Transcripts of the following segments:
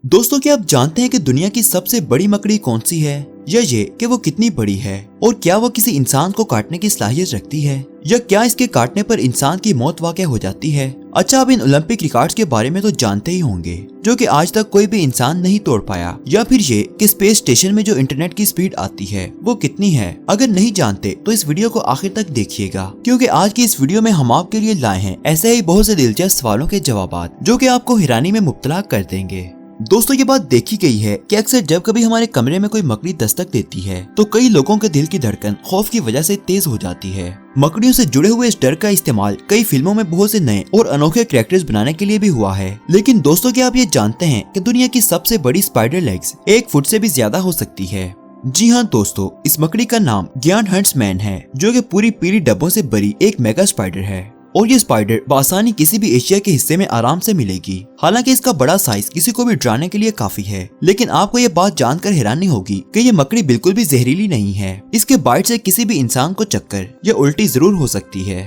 दोस्तों, क्या आप जानते हैं कि दुनिया की सबसे बड़ी मकड़ी कौन सी है, या ये कि वो कितनी बड़ी है, और क्या वो किसी इंसान को काटने की सलाहियत रखती है, या क्या इसके काटने पर इंसान की मौत वाक़या हो जाती है। अच्छा, आप इन ओलंपिक रिकॉर्ड्स के बारे में तो जानते ही होंगे, जो कि आज तक कोई भी इंसान नहीं तोड़ पाया। या फिर ये कि स्पेस स्टेशन में जो इंटरनेट की स्पीड आती है वो कितनी है। अगर नहीं जानते तो इस वीडियो को आखिर तक देखिएगा, क्योंकि आज की इस वीडियो में हम आपके लिए लाए हैं ऐसे ही बहुत से दिलचस्प सवालों के जवाब, जो कि आपको हैरानी में मुब्तला कर देंगे। दोस्तों, ये बात देखी गई है कि अक्सर जब कभी हमारे कमरे में कोई मकड़ी दस्तक देती है तो कई लोगों के दिल की धड़कन खौफ की वजह से तेज हो जाती है। मकड़ियों से जुड़े हुए इस डर का इस्तेमाल कई फिल्मों में बहुत से नए और अनोखे कैरेक्टर्स बनाने के लिए भी हुआ है। लेकिन दोस्तों, क्या आप ये जानते हैं कि दुनिया की सबसे बड़ी स्पाइडर लेग्स 1 फुट से भी ज्यादा हो सकती है। जी हाँ दोस्तों, इस मकड़ी का नाम गियार्ड हंट्समैन है, जो कि पूरी पीली डब्बों से भरी एक मेगा स्पाइडर है। और ये स्पाइडर बआसानी किसी भी एशिया के हिस्से में आराम से मिलेगी। हालांकि इसका बड़ा साइज किसी को भी डराने के लिए काफी है, लेकिन आपको ये बात जानकर हैरानी होगी कि ये मकड़ी बिल्कुल भी जहरीली नहीं है। इसके बाइट से किसी भी इंसान को चक्कर या उल्टी जरूर हो सकती है।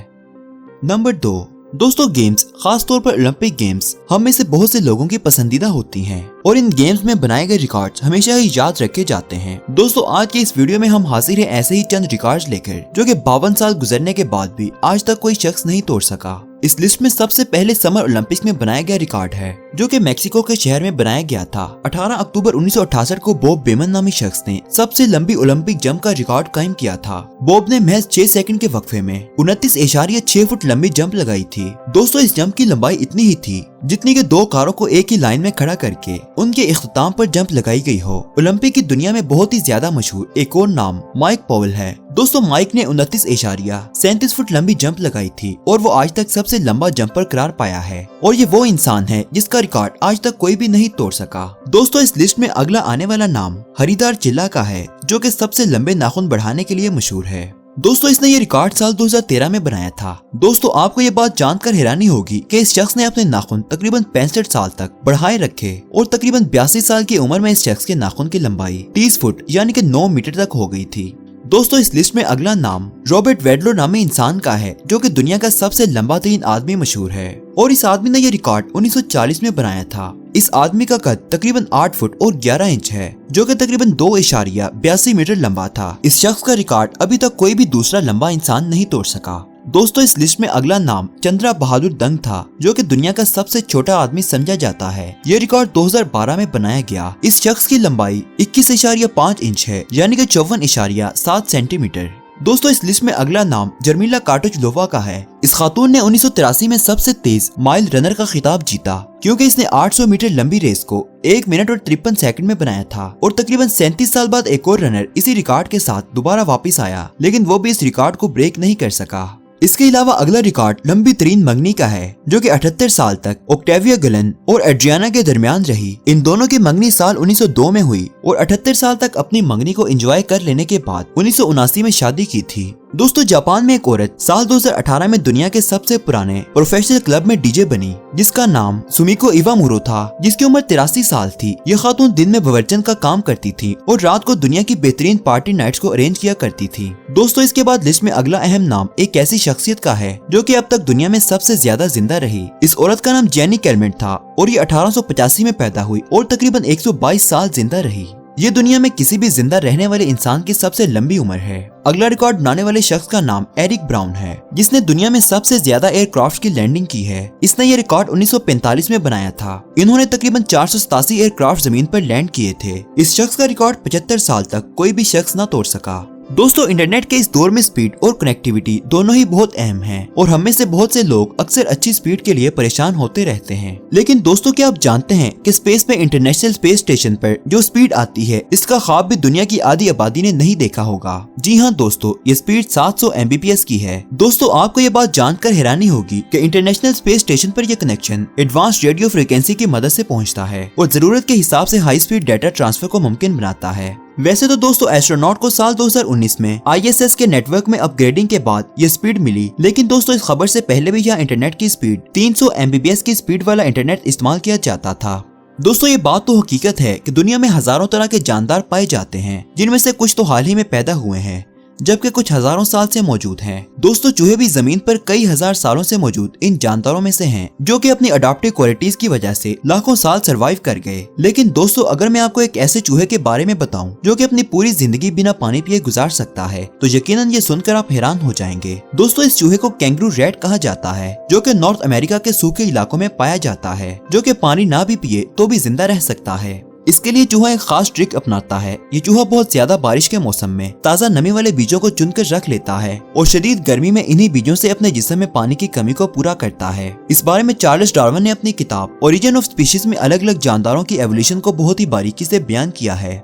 नंबर 2, दोस्तों, गेम्स, खास तौर पर ओलंपिक गेम्स हम में से बहुत से लोगों की पसंदीदा होती हैं, और इन गेम्स में बनाए गए रिकॉर्ड्स हमेशा ही याद रखे जाते हैं। दोस्तों, आज के इस वीडियो में हम हाजिर हैं ऐसे ही चंद रिकॉर्ड्स लेकर, जो कि 52 साल गुजरने के बाद भी आज तक कोई शख्स नहीं तोड़ सका। इस लिस्ट में सबसे पहले समर ओलंपिक्स में बनाया गया रिकॉर्ड है, जो कि मेक्सिको के शहर में बनाया गया था। 18 अक्टूबर 1968 को बॉब बेमन नामी शख्स ने सबसे लंबी ओलंपिक जंप का रिकॉर्ड कायम किया था। बॉब ने महज 6 सेकंड के वक्फे में 29.6 फुट लंबी जंप लगाई थी। दोस्तों, इस जंप की लंबाई इतनी ही थी जितनी कि 2 कारों को एक ही लाइन में खड़ा करके उनके इख्तिताम पर जंप लगाई गई हो। ओलंपिक की दुनिया में बहुत ही ज्यादा मशहूर एक और नाम माइक पॉवेल है। दोस्तों, माइक ने 29.37 फुट लंबी जंप लगाई थी, और वो आज तक सबसे लंबा जंपर करार पाया है। और ये वो इंसान है जिसका रिकॉर्ड आज तक कोई भी नहीं तोड़ सका। दोस्तों, इस लिस्ट में अगला आने वाला नाम हरिदार चिल्ला का है, जो कि सबसे लंबे नाखून बढ़ाने के लिए मशहूर है। दोस्तों, इसने ये रिकॉर्ड साल 2013 में बनाया था। दोस्तों, आपको ये बात जानकर हैरानी होगी कि इस शख्स ने अपने नाखून तकरीबन 65 साल तक बढ़ाए रखे, और तकरीबन 82 साल की उम्र में इस शख्स के नाखून की लंबाई 30 फुट यानी कि 9 मीटर तक हो गई थी। दोस्तों, इस लिस्ट में अगला नाम रॉबर्ट वेडलो नामी इंसान का है, जो कि दुनिया का सबसे लंबा तरीन आदमी मशहूर है, और इस आदमी ने यह रिकॉर्ड 1940 में बनाया था। इस आदमी का कद तकरीबन 8 फुट और 11 इंच है, जो कि तकरीबन 2.82 मीटर लंबा था। इस शख्स का रिकॉर्ड अभी तक कोई भी दूसरा लंबा इंसान नहीं तोड़ सका। दोस्तों, इस लिस्ट में अगला नाम चंद्रा बहादुर दंग था, जो कि दुनिया का सबसे छोटा आदमी समझा जाता है। यह रिकॉर्ड 2012 में बनाया गया। इस शख्स की लंबाई 21.5 इंच है, यानी कि 54.7 सेंटीमीटर। दोस्तों, इस लिस्ट में अगला नाम जर्मिला कार्टोचलोवा का है। इस खातून ने 1983 में सबसे तेज माइल रनर का खिताब जीता, क्योंकि इसने 800 मीटर लंबी रेस को 1 मिनट और 53 सेकंड में बनाया था। और तकरीबन 37 साल बाद एक और रनर इसी रिकॉर्ड के साथ दोबारा वापस आया, लेकिन वो भी इस रिकॉर्ड को ब्रेक नहीं कर सका। इसके अलावा अगला रिकॉर्ड लंबी तरीन मंगनी का है, जो कि 78 साल तक ऑक्टेविया गलन और एड्रियाना के दरमियान रही। इन दोनों की मंगनी साल 1902 में हुई, और 78 साल तक अपनी मंगनी को एंजॉय कर लेने के बाद 1979 में शादी की थी। दोस्तों, जापान में एक औरत साल 2018 में दुनिया के सबसे पुराने प्रोफेशनल क्लब में डीजे बनी, जिसका नाम सुमिको इवामुरो था, जिसकी उम्र 83 साल थी। यह खातून दिन में बवर्चन का काम करती थी और रात को दुनिया की बेहतरीन पार्टी नाइट्स को अरेंज किया करती थी। दोस्तों, इसके बाद लिस्ट में अगला अहम नाम एक ऐसी शख्सियत का है, जो कि अब तक दुनिया में सबसे ज्यादा जिंदा रही। इस औरत का नाम जेनी कैलमेंट था, और ये 1885 में पैदा हुई और तकरीबन 122 साल जिंदा रही। ये दुनिया में किसी भी जिंदा रहने वाले इंसान की सबसे लंबी उम्र है। अगला रिकॉर्ड बनाने वाले शख्स का नाम एरिक ब्राउन है, जिसने दुनिया में सबसे ज्यादा एयरक्राफ्ट की लैंडिंग की है। इसने ये रिकॉर्ड 1945 में बनाया था। इन्होंने तकरीबन 487 एयरक्राफ्ट जमीन पर लैंड किए थे। इस शख्स का रिकॉर्ड 75 साल तक कोई भी शख्स न तोड़ सका। दोस्तों, इंटरनेट के इस दौर में स्पीड और कनेक्टिविटी दोनों ही बहुत अहम हैं, और हम में से बहुत से लोग अक्सर अच्छी स्पीड के लिए परेशान होते रहते हैं। लेकिन दोस्तों, क्या आप जानते हैं कि स्पेस में इंटरनेशनल स्पेस स्टेशन पर जो स्पीड आती है, इसका ख्वाब भी दुनिया की आधी आबादी ने नहीं देखा होगा। जी हाँ दोस्तों, ये स्पीड 700 MBPS की है। दोस्तों, आपको ये बात जानकर हैरानी होगी कि इंटरनेशनल स्पेस स्टेशन पर यह कनेक्शन एडवांस रेडियो फ्रिक्वेंसी की मदद से पहुँचता है, और जरूरत के हिसाब से हाई स्पीड डाटा ट्रांसफर को मुमकिन बनाता है। वैसे तो दोस्तों, एस्ट्रोनॉट को साल 2019 में ISS के नेटवर्क में अपग्रेडिंग के बाद ये स्पीड मिली, लेकिन दोस्तों, इस खबर से पहले भी यहाँ इंटरनेट की स्पीड 300 MBPS की स्पीड वाला इंटरनेट इस्तेमाल किया जाता था। दोस्तों, ये बात तो हकीकत है कि दुनिया में हजारों तरह के जानदार पाए जाते हैं, जिनमें से कुछ तो हाल ही में पैदा हुए हैं। जबकि कुछ हजारों साल से मौजूद हैं। दोस्तों चूहे भी जमीन पर कई हजार सालों से मौजूद इन जानदारों में से हैं, जो कि अपनी अडॉप्टिव क्वालिटीज की वजह से लाखों साल सरवाइव कर गए। लेकिन दोस्तों अगर मैं आपको एक ऐसे चूहे के बारे में बताऊं जो कि अपनी पूरी जिंदगी बिना पानी पिए गुजार सकता है, तो यकीनन ये सुनकर आप हैरान हो जाएंगे। दोस्तों इस चूहे को कैंगरू रैट कहा जाता है, जो कि नॉर्थ अमेरिका के सूखे इलाकों में पाया जाता है, जो कि पानी ना भी पिए तो भी जिंदा रह सकता है। इसके लिए चूहा एक खास ट्रिक अपनाता है। ये चूहा बहुत ज्यादा बारिश के मौसम में ताज़ा नमी वाले बीजों को चुनकर रख लेता है और शदीद गर्मी में इन्हीं बीजों से अपने जिस्म में पानी की कमी को पूरा करता है। इस बारे में चार्ल्स डार्विन ने अपनी किताब ओरिजिन ऑफ स्पीशीज में अलग अलग जानदारों की एवोल्यूशन को बहुत ही बारीकी से बयान किया है।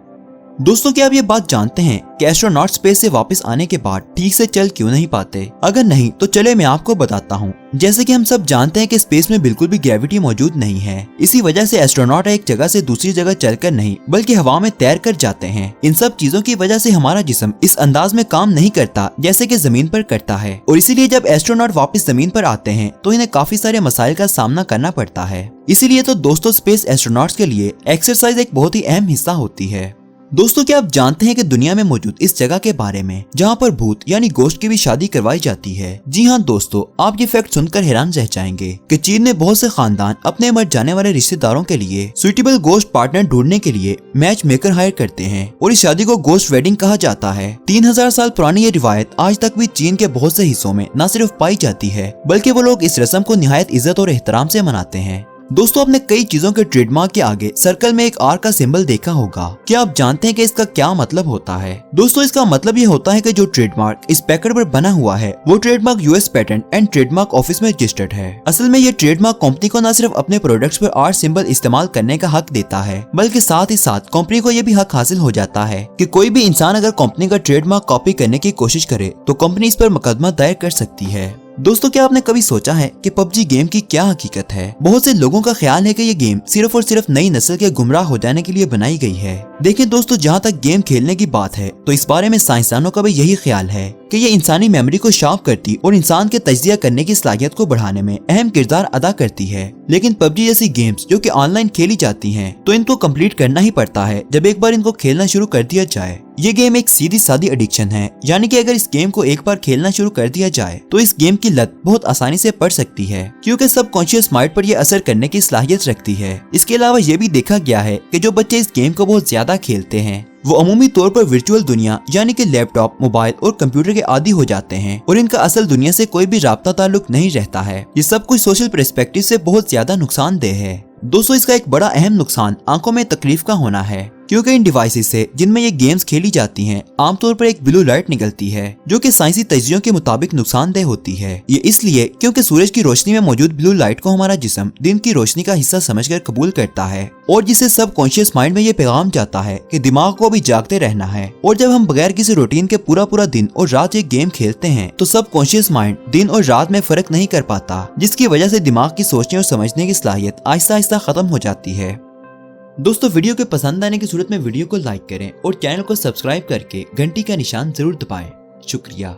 दोस्तों क्या आप ये बात जानते हैं कि एस्ट्रोनॉट स्पेस से वापस आने के बाद ठीक से चल क्यों नहीं पाते? अगर नहीं तो चले मैं आपको बताता हूँ। जैसे कि हम सब जानते हैं कि स्पेस में बिल्कुल भी ग्रेविटी मौजूद नहीं है। इसी वजह से एस्ट्रोनॉट एक जगह से दूसरी जगह चलकर नहीं बल्कि हवा में तैर कर जाते हैं। इन सब चीजों की वजह से हमारा जिस्म इस अंदाज में काम नहीं करता जैसे कि जमीन पर करता है, और इसीलिए जब एस्ट्रोनॉट वापस जमीन पर आते हैं तो इन्हें काफी सारे मसाइल का सामना करना पड़ता है। इसीलिए तो दोस्तों स्पेस एस्ट्रोनॉट्स के लिए एक्सरसाइज एक बहुत ही अहम हिस्सा होती है। दोस्तों क्या आप जानते हैं कि दुनिया में मौजूद इस जगह के बारे में जहां पर भूत यानी गोश्त की भी शादी करवाई जाती है? जी हाँ दोस्तों, आप ये फैक्ट सुनकर हैरान रह जाएंगे कि चीन में बहुत से खानदान अपने मर जाने वाले रिश्तेदारों के लिए सुइटेबल गोश्त पार्टनर ढूंढने के लिए मैच मेकर हायर करते हैं और इस शादी को गोश्त वेडिंग कहा जाता है। 3000 साल पुरानी ये रिवायत आज तक भी चीन के बहुत से हिस्सों में न सिर्फ पाई जाती है बल्कि वो लोग इस रस्म को निहायत इज्जत और एहतराम से मनाते हैं। दोस्तों आपने कई चीजों के ट्रेडमार्क के आगे सर्कल में एक आर का सिंबल देखा होगा। क्या आप जानते हैं कि इसका क्या मतलब होता है? दोस्तों इसका मतलब ये होता है कि जो ट्रेडमार्क इस पैकेट पर बना हुआ है वो trademark US patent and trademark office में रजिस्टर्ड है। असल में ये ट्रेडमार्क कंपनी को न सिर्फ अपने प्रोडक्ट्स पर आर सिंबल इस्तेमाल करने का हक देता है बल्कि साथ ही साथ कंपनी को ये भी हक हासिल हो जाता है कि कोई भी इंसान अगर कंपनी का ट्रेडमार्क कॉपी करने की कोशिश करे तो कंपनी इस पर मुकदमा दायर कर सकती है। दोस्तों क्या आपने कभी सोचा है कि पबजी गेम की क्या हकीकत है? बहुत से लोगों का ख्याल है कि ये गेम सिर्फ और सिर्फ नई नस्ल के गुमराह हो जाने के लिए बनाई गई है। देखिए दोस्तों जहाँ तक गेम खेलने की बात है तो इस बारे में साइंसदानों का भी यही ख्याल है कि ये इंसानी मेमोरी को शार्प करती और इंसान के तज्जिया करने की सलाहियत को बढ़ाने में अहम किरदार अदा करती है। लेकिन पबजी जैसी गेम्स जो कि ऑनलाइन खेली जाती हैं तो इनको कंप्लीट करना ही पड़ता है जब एक बार इनको खेलना शुरू कर दिया जाए। ये गेम एक सीधी सादी एडिक्शन है, यानी कि अगर इस गेम को एक बार खेलना शुरू कर दिया जाए तो इस गेम की लत बहुत आसानी से पड़ सकती है क्योंकि सबकॉन्शियस माइंड पर यह असर करने की सलाहियत रखती है। इसके अलावा ये भी देखा गया है कि जो बच्चे इस गेम को बहुत ज्यादा खेलते हैं वो अमूमी तौर पर वर्चुअल दुनिया यानी कि लैपटॉप, मोबाइल और कंप्यूटर के आदी हो जाते हैं और इनका असल दुनिया से कोई भी राब्ता ताल्लुक नहीं रहता है। ये सब कुछ सोशल पर्सपेक्टिव से बहुत ज्यादा नुकसानदेह है। दोस्तों इसका एक बड़ा अहम नुकसान आंखों में तकलीफ का होना है क्योंकि इन डिवाइसेस से जिनमें ये गेम्स खेली जाती हैं आमतौर पर एक ब्लू लाइट निकलती है जो कि साइंसी तज्जियों के मुताबिक नुकसानदेह होती है। ये इसलिए क्योंकि सूरज की रोशनी में मौजूद ब्लू लाइट को हमारा जिस्म दिन की रोशनी का हिस्सा समझकर कबूल करता है और जिससे सबकॉन्शियस माइंड में ये पैगाम जाता है कि दिमाग को भी जागते रहना है। और जब हम बगैर किसी रूटीन के पूरा दिन और रात एक गेम खेलते हैं तो सबकॉन्शियस माइंड दिन और रात में फर्क नहीं कर पाता, जिसकी वजह से दिमाग की सोचने और समझने की सलाहियत आहिस्ता आहिस्ता खत्म हो जाती है। दोस्तों वीडियो के पसंद आने की सूरत में वीडियो को लाइक करें और चैनल को सब्सक्राइब करके घंटी का निशान जरूर दबाएं। शुक्रिया।